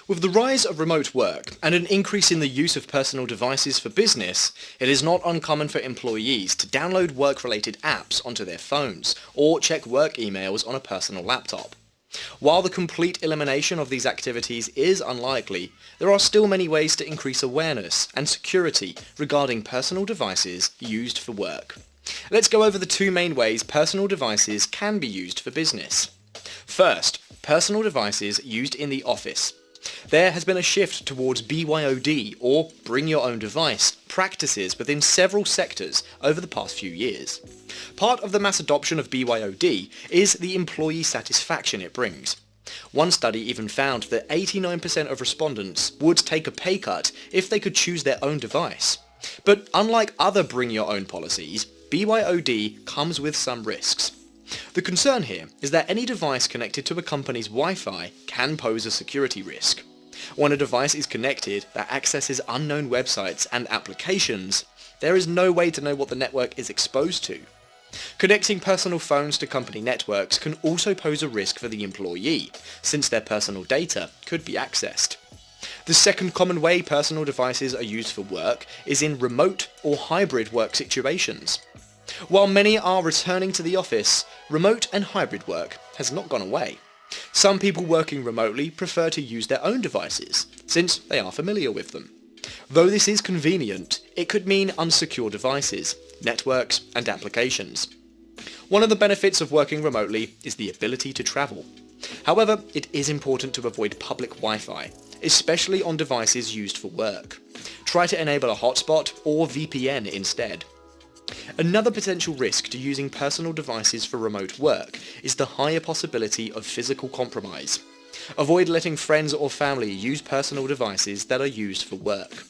With the rise of remote work and an increase in the use of personal devices for business, it is not uncommon for employees to download work-related apps onto their phones or check work emails on a personal laptop. While the complete elimination of these activities is unlikely, there are still many ways to increase awareness and security regarding personal devices used for work. Let's go over the two main ways personal devices can be used for business. First, personal devices used in the office. There has been a shift towards BYOD, or Bring Your Own Device, practices within several sectors over the past few years. Part of the mass adoption of BYOD is the employee satisfaction it brings. One study even found that 89% of respondents would take a pay cut if they could choose their own device. But unlike other Bring Your Own policies, BYOD comes with some risks. The concern here is that any device connected to a company's Wi-Fi can pose a security risk. When a device is connected that accesses unknown websites and applications, there is no way to know what the network is exposed to. Connecting personal phones to company networks can also pose a risk for the employee, since their personal data could be accessed. The second common way personal devices are used for work is in remote or hybrid work situations. While many are returning to the office, remote and hybrid work has not gone away. Some people working remotely prefer to use their own devices, since they are familiar with them. Though this is convenient, it could mean unsecure devices, networks, and applications. One of the benefits of working remotely is the ability to travel. However, it is important to avoid public Wi-Fi, especially on devices used for work. Try to enable a hotspot or VPN instead. Another potential risk to using personal devices for remote work is the higher possibility of physical compromise. Avoid letting friends or family use personal devices that are used for work.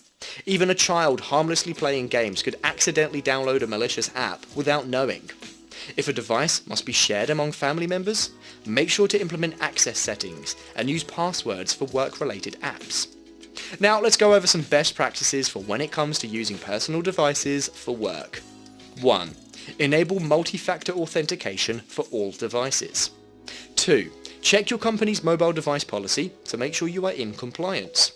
Even a child harmlessly playing games could accidentally download a malicious app without knowing. If a device must be shared among family members, make sure to implement access settings and use passwords for work-related apps. Now let's go over some best practices for when it comes to using personal devices for work. 1. Enable multi-factor authentication for all devices. 2. Check your company's mobile device policy to make sure you are in compliance.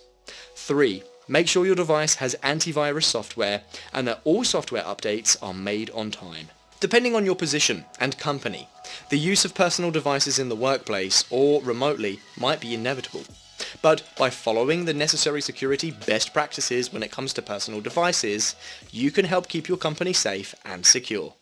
3. Make sure your device has antivirus software and that all software updates are made on time. Depending on your position and company, the use of personal devices in the workplace or remotely might be inevitable. But by following the necessary security best practices when it comes to personal devices, you can help keep your company safe and secure.